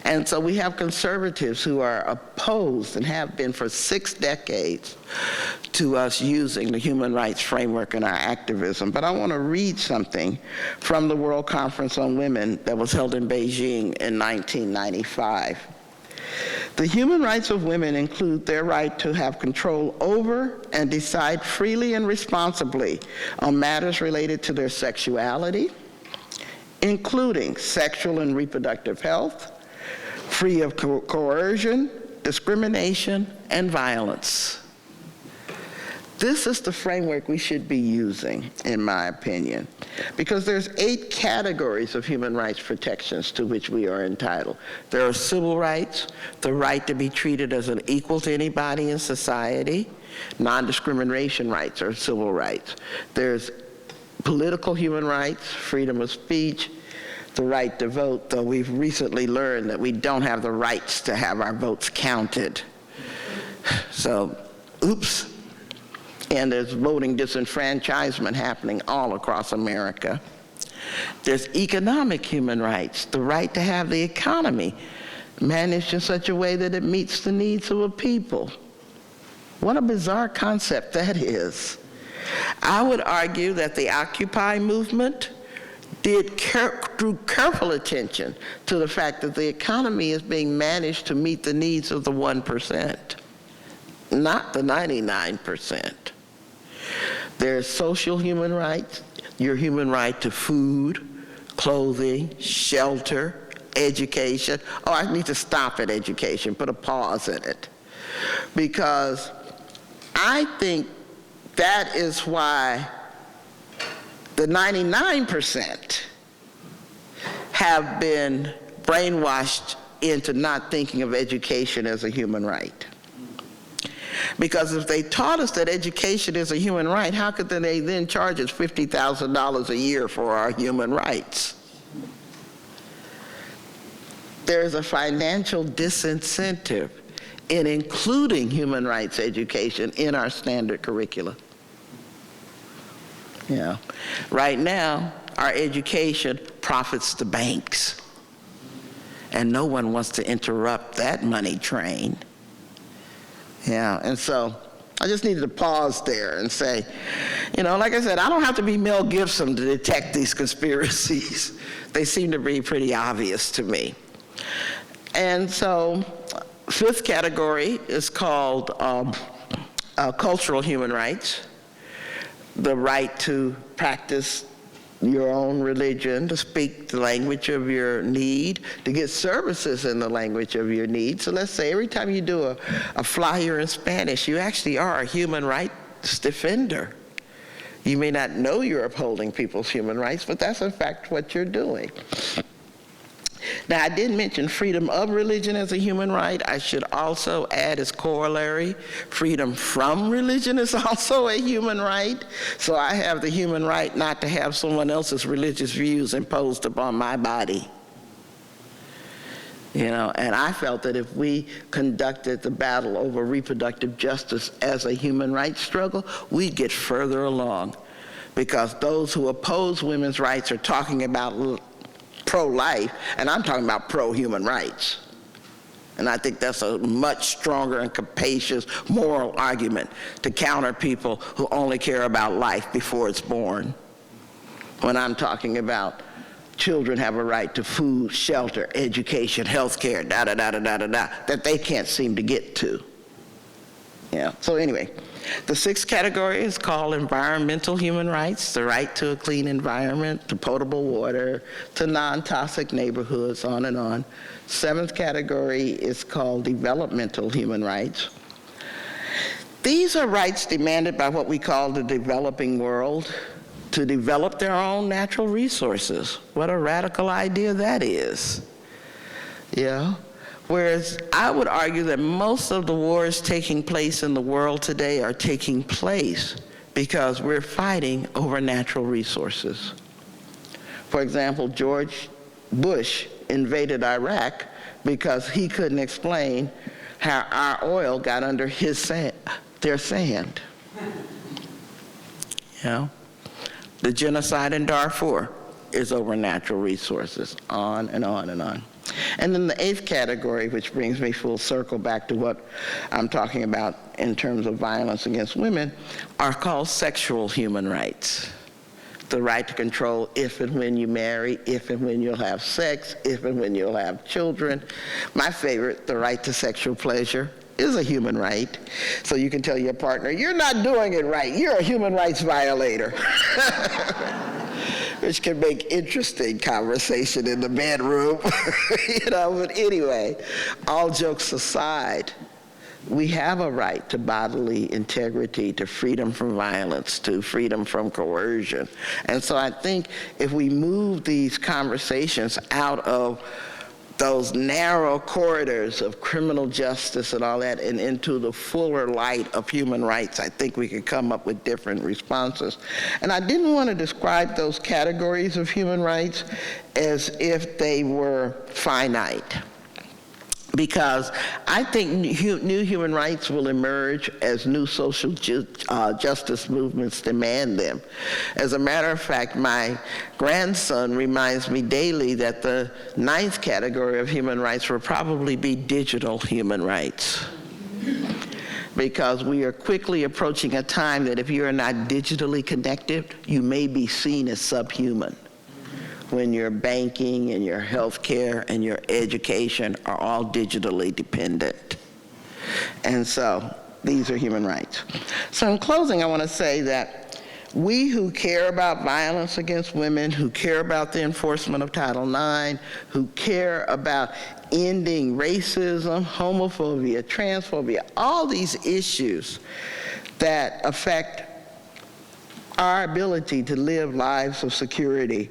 And so we have conservatives who are opposed and have been for 6 decades to us using the human rights framework in our activism. But I want to read something from the World Conference on Women that was held in Beijing in 1995. The human rights of women include their right to have control over and decide freely and responsibly on matters related to their sexuality, including sexual and reproductive health, free of coercion, discrimination, and violence. This is the framework we should be using, in my opinion, because there's 8 categories of human rights protections to which we are entitled. There are civil rights, the right to be treated as an equal to anybody in society. Non-discrimination rights are civil rights. There's political human rights, freedom of speech, the right to vote, though we've recently learned that we don't have the rights to have our votes counted. So, oops. And there's voting disenfranchisement happening all across America. There's economic human rights, the right to have the economy managed in such a way that it meets the needs of a people. What a bizarre concept that is. I would argue that the Occupy movement drew careful attention to the fact that the economy is being managed to meet the needs of the 1%, not the 99%. There's social human rights, your human right to food, clothing, shelter, education. Oh, I need to stop at education, put a pause in it. Because I think that is why the 99% have been brainwashed into not thinking of education as a human right. Because if they taught us that education is a human right, how could they then charge us $50,000 a year for our human rights? There's a financial disincentive in including human rights education in our standard curricula. Yeah. Right now, our education profits the banks, and no one wants to interrupt that money train. Yeah, and so I just needed to pause there and say, like I said, I don't have to be Mel Gibson to detect these conspiracies. They seem to be pretty obvious to me. And so, 5th category is called cultural human rights, the right to practice your own religion, to speak the language of your need, to get services in the language of your need. So let's say every time you do a flyer in Spanish, you actually are a human rights defender. You may not know you're upholding people's human rights, but that's in fact what you're doing. Now, I did mention freedom of religion as a human right. I should also add as corollary, freedom from religion is also a human right. So I have the human right not to have someone else's religious views imposed upon my body. And I felt that if we conducted the battle over reproductive justice as a human rights struggle, we'd get further along. Because those who oppose women's rights are talking about pro-life, and I'm talking about pro-human rights. And I think that's a much stronger and capacious moral argument to counter people who only care about life before it's born. When I'm talking about children have a right to food, shelter, education, health care, that they can't seem to get to. So anyway, the 6th category is called environmental human rights, the right to a clean environment, to potable water, to non-toxic neighborhoods, on and on. 7th category is called developmental human rights. These are rights demanded by what we call the developing world to develop their own natural resources. What a radical idea that is. Whereas I would argue that most of the wars taking place in the world today are taking place because we're fighting over natural resources. For example, George Bush invaded Iraq because he couldn't explain how our oil got under their sand. You know? The genocide in Darfur is over natural resources, on and on and on. And then the eighth category, which brings me full circle back to what I'm talking about in terms of violence against women, are called sexual human rights. The right to control if and when you marry, if and when you'll have sex, if and when you'll have children. My favorite, the right to sexual pleasure, is a human right. So you can tell your partner, you're not doing it right, you're a human rights violator. Which can make interesting conversation in the bedroom. But anyway, all jokes aside, we have a right to bodily integrity, to freedom from violence, to freedom from coercion. And so I think if we move these conversations out of those narrow corridors of criminal justice and all that and into the fuller light of human rights, I think we could come up with different responses. And I didn't want to describe those categories of human rights as if they were finite, because I think new human rights will emerge as new social justice movements demand them. As a matter of fact, my grandson reminds me daily that the ninth category of human rights will probably be digital human rights, because we are quickly approaching a time that if you are not digitally connected, you may be seen as subhuman, when your banking and your health care and your education are all digitally dependent. And so these are human rights. So in closing, I want to say that we who care about violence against women, who care about the enforcement of Title IX, who care about ending racism, homophobia, transphobia, all these issues that affect our ability to live lives of security,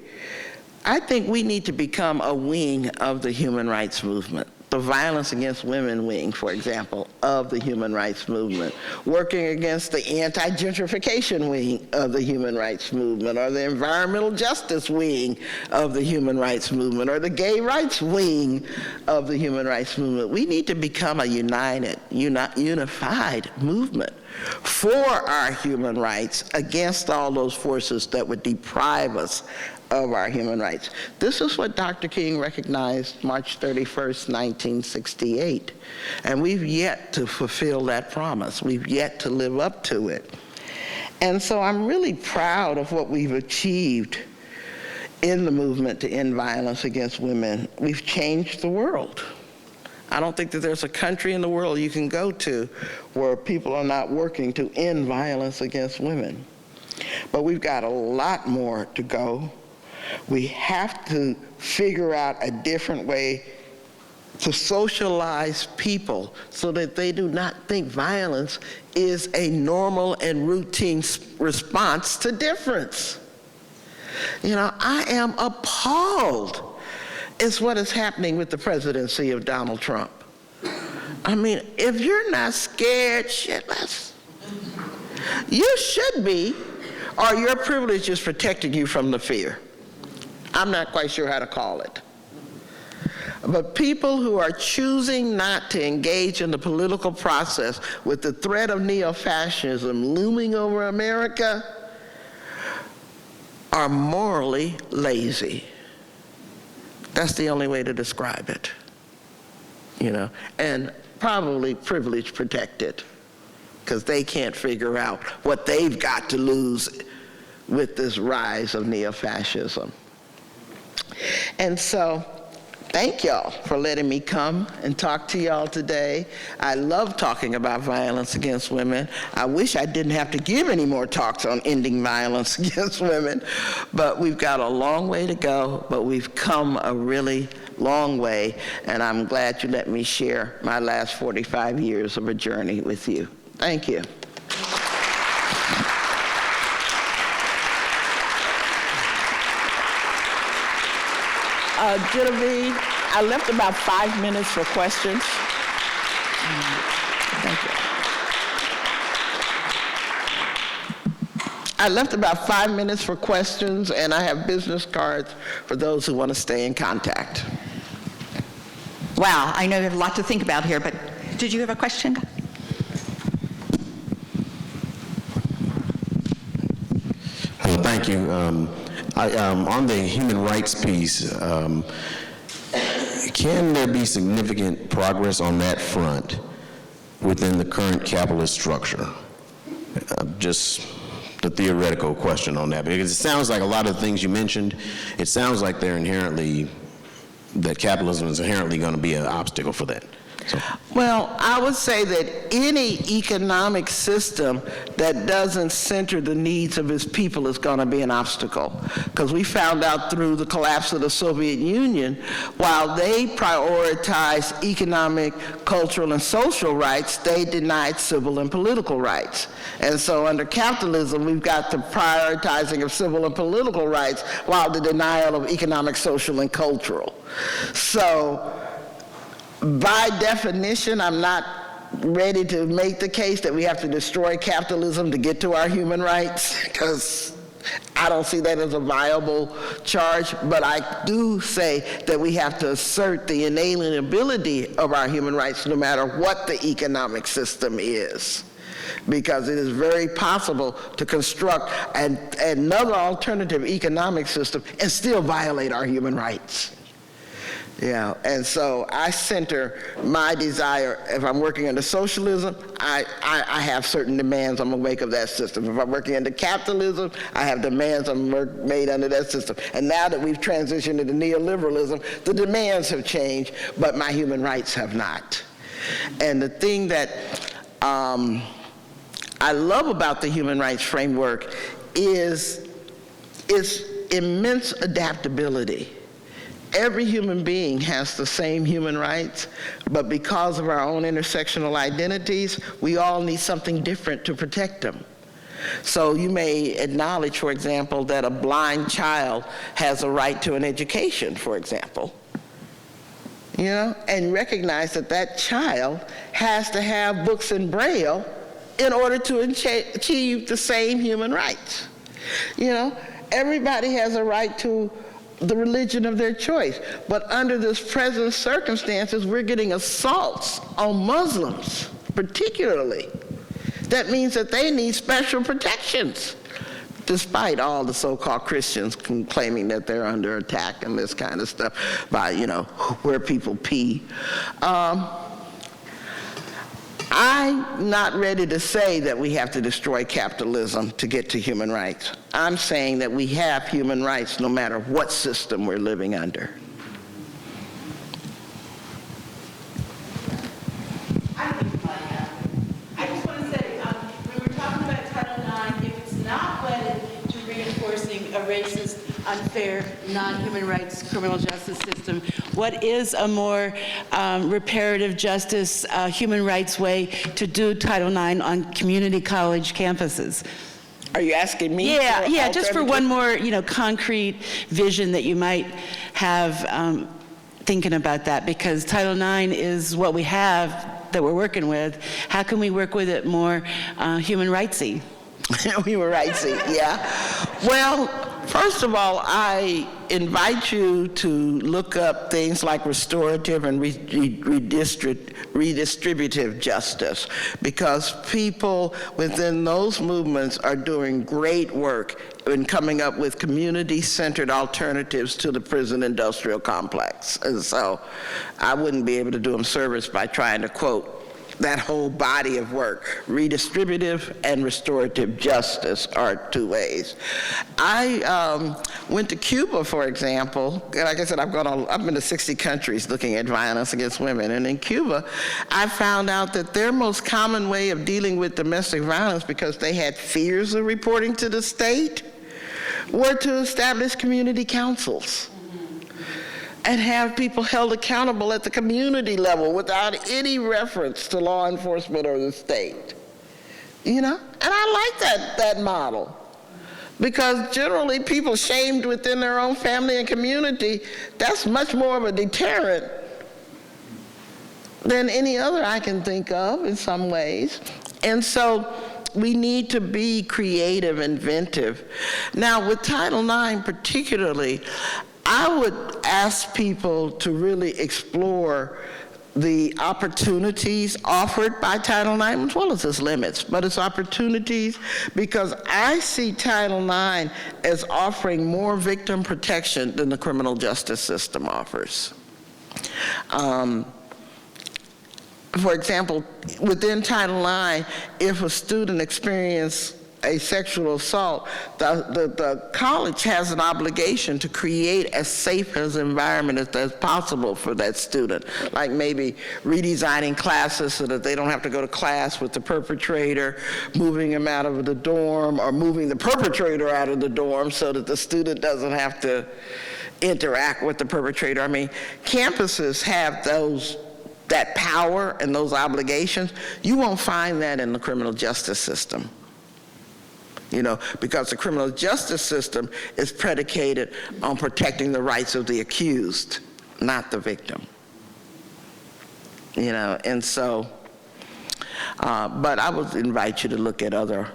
I think we need to become a wing of the human rights movement. The violence against women wing, for example, of the human rights movement, working against the anti-gentrification wing of the human rights movement, or the environmental justice wing of the human rights movement, or the gay rights wing of the human rights movement. We need to become a unified movement for our human rights against all those forces that would deprive us of our human rights. This is what Dr. King recognized March 31st, 1968. And we've yet to fulfill that promise. We've yet to live up to it. And so I'm really proud of what we've achieved in the movement to end violence against women. We've changed the world. I don't think that there's a country in the world you can go to where people are not working to end violence against women. But we've got a lot more to go. We have to figure out a different way to socialize people so that they do not think violence is a normal and routine response to difference. I am appalled is what is happening with the presidency of Donald Trump. I mean, if you're not scared shitless, you should be, or your privilege is protecting you from the fear. I'm not quite sure how to call it. But people who are choosing not to engage in the political process with the threat of neo-fascism looming over America are morally lazy. That's the only way to describe it, and probably privilege protected, because they can't figure out what they've got to lose with this rise of neo-fascism. And so, thank y'all for letting me come and talk to y'all today. I love talking about violence against women. I wish I didn't have to give any more talks on ending violence against women, but we've got a long way to go, but we've come a really long way, and I'm glad you let me share my last 45 years of a journey with you. Thank you. Genevieve, I left about 5 minutes for questions. Thank you. I left about 5 minutes for questions, and I have business cards for those who want to stay in contact.
Wow, I know you have a lot to think about here, but did you have a question?
Thank you. On the human rights piece, can there be significant progress on that front within the current capitalist structure? Just the theoretical question on that, because it sounds like a lot of the things you mentioned, it sounds like that capitalism is inherently going to be an obstacle for that. So.
Well, I would say that any economic system that doesn't center the needs of its people is going to be an obstacle. Because we found out through the collapse of the Soviet Union, while they prioritized economic, cultural, and social rights, they denied civil and political rights. And so under capitalism, we've got the prioritizing of civil and political rights while the denial of economic, social, and cultural. So, by definition, I'm not ready to make the case that we have to destroy capitalism to get to our human rights, because I don't see that as a viable charge, but I do say that we have to assert the inalienability of our human rights no matter what the economic system is, because it is very possible to construct another alternative economic system and still violate our human rights. Yeah, and so I center my desire. If I'm working under socialism, I have certain demands I'm going to make of that system. If I'm working under capitalism, I have demands I'm made under that system. And now that we've transitioned into neoliberalism, the demands have changed, but my human rights have not. And the thing that I love about the human rights framework is its immense adaptability. Every human being has the same human rights, but because of our own intersectional identities, we all need something different to protect them. So you may acknowledge, for example, that a blind child has a right to an education, for example, and recognize that that child has to have books in Braille in order to achieve the same human rights. Everybody has a right to the religion of their choice. But under this present circumstances, we're getting assaults on Muslims, particularly. That means that they need special protections, despite all the so-called Christians claiming that they're under attack and this kind of stuff by, where people pee. I'm not ready to say that we have to destroy capitalism to get to human rights. I'm saying that we have human rights no matter what system we're living under.
I just want to say, when we're talking about Title IX, if it's not wedded to reinforcing a racist, unfair, non-human rights criminal justice system, what is a more reparative justice, human rights way to do Title IX on community college campuses?
Are you asking me?
Yeah, just for one more, concrete vision that you might have thinking about that, because Title IX is what we have that we're working with. How can we work with it more human rightsy?
Human rightsy, yeah. Well, first of all, I invite you to look up things like restorative and redistributive justice, because people within those movements are doing great work in coming up with community-centered alternatives to the prison industrial complex. And so I wouldn't be able to do them service by trying to quote that whole body of work. Redistributive and restorative justice are two ways. I went to Cuba, for example. Like I said, I've been to 60 countries looking at violence against women. And in Cuba, I found out that their most common way of dealing with domestic violence, because they had fears of reporting to the state, were to establish community councils and have people held accountable at the community level without any reference to law enforcement or the state. And I like that model, because generally people shamed within their own family and community, that's much more of a deterrent than any other I can think of in some ways. And so we need to be creative, inventive. Now, with Title IX particularly, I would ask people to really explore the opportunities offered by Title IX, as well as its limits, but its opportunities, because I see Title IX as offering more victim protection than the criminal justice system offers. For example, within Title IX, if a student experiences a sexual assault, the college has an obligation to create as safe an environment as possible for that student, like maybe redesigning classes so that they don't have to go to class with the perpetrator, moving them out of the dorm, or moving the perpetrator out of the dorm so that the student doesn't have to interact with the perpetrator. I mean, campuses have that power and those obligations. You won't find that in the criminal justice system. Because the criminal justice system is predicated on protecting the rights of the accused, not the victim. And so, but I would invite you to look at other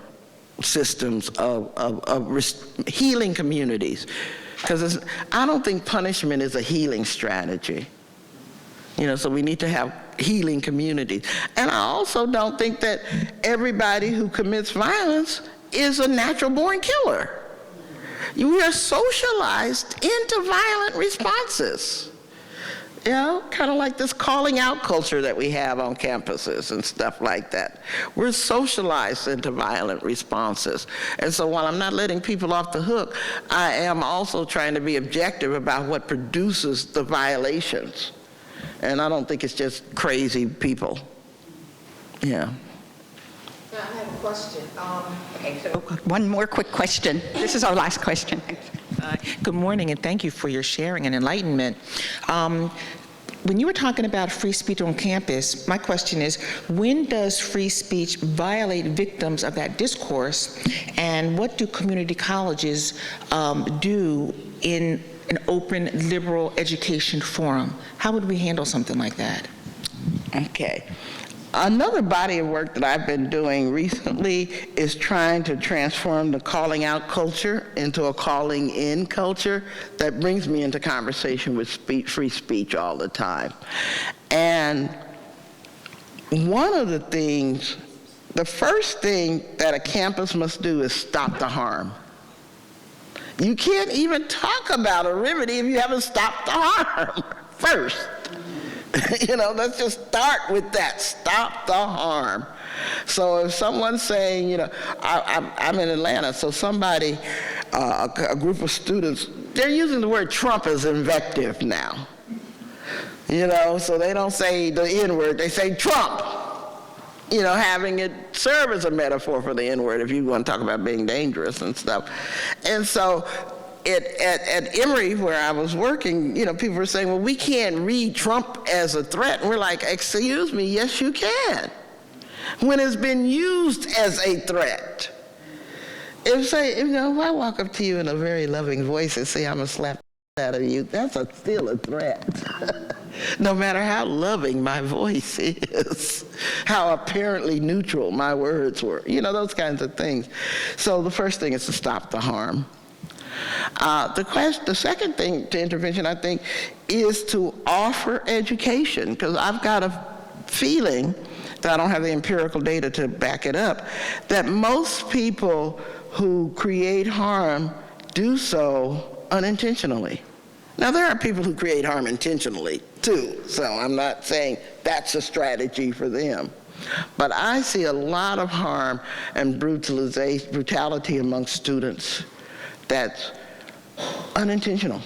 systems of healing communities, because I don't think punishment is a healing strategy. So we need to have healing communities. And I also don't think that everybody who commits violence is a natural-born killer. We are socialized into violent responses. Kind of like this calling out culture that we have on campuses and stuff like that. We're socialized into violent responses. And so while I'm not letting people off the hook, I am also trying to be objective about what produces the violations. And I don't think it's just crazy people. Yeah.
I have a question. Okay, so one more quick question. This is our last question.
Good morning, and thank you for your sharing and enlightenment. When you were talking about free speech on campus, my question is, when does free speech violate victims of that discourse, and what do community colleges do in an open, liberal education forum? How would we handle something like that?
Okay. Another body of work that I've been doing recently is trying to transform the calling out culture into a calling in culture that brings me into conversation with free speech all the time. And one of the things, the first thing that a campus must do is stop the harm. You can't even talk about a remedy if you haven't stopped the harm first. Let's just start with that. Stop the harm. So if someone's saying, I'm in Atlanta, so somebody, a group of students, they're using the word Trump as invective now. So they don't say the N-word, they say Trump. Having it serve as a metaphor for the N-word if you want to talk about being dangerous and stuff. And so at Emory, where I was working, people were saying, well, we can't read Trump as a threat. And we're like, excuse me, yes, you can. When it's been used as a threat. If I walk up to you in a very loving voice and say, I'm going to slap out of you, that's still a threat. No matter how loving my voice is, how apparently neutral my words were, those kinds of things. So the first thing is to stop the harm. The second thing to intervention, I think, is to offer education, because I've got a feeling that I don't have the empirical data to back it up, that most people who create harm do so unintentionally. Now, there are people who create harm intentionally, too, so I'm not saying that's a strategy for them. But I see a lot of harm and brutality among students that's unintentional.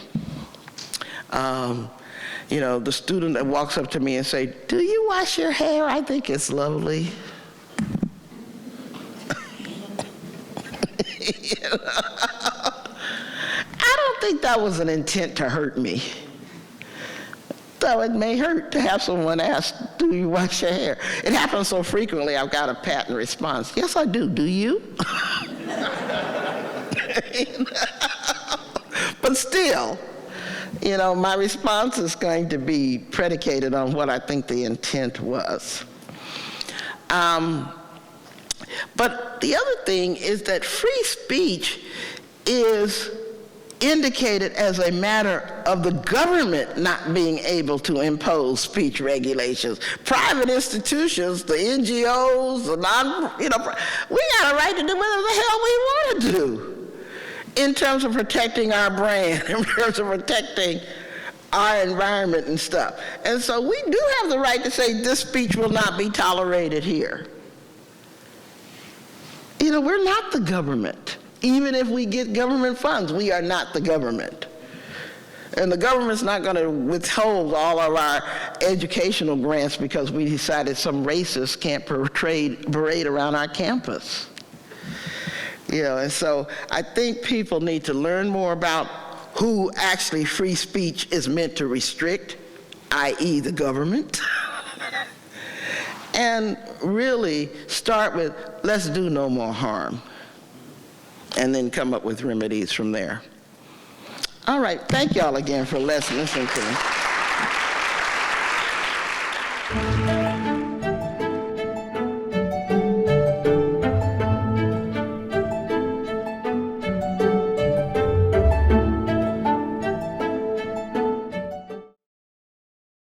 The student that walks up to me and say, do you wash your hair? I think it's lovely. I don't think that was an intent to hurt me. Though it may hurt to have someone ask, do you wash your hair? It happens so frequently, I've got a pattern response. Yes, I do. Do you? But still, my response is going to be predicated on what I think the intent was. But the other thing is that free speech is indicated as a matter of the government not being able to impose speech regulations. Private institutions, the NGOs, the we got a right to do whatever the hell we want to do in terms of protecting our brand, in terms of protecting our environment and stuff. And so we do have the right to say this speech will not be tolerated here. We're not the government. Even if we get government funds, we are not the government. And the government's not going to withhold all of our educational grants because we decided some racists can't parade around our campus. And so I think people need to learn more about who actually free speech is meant to restrict, i.e. the government. And really start with, let's do no more harm. And then come up with remedies from there. All right, thank y'all again for listening to me.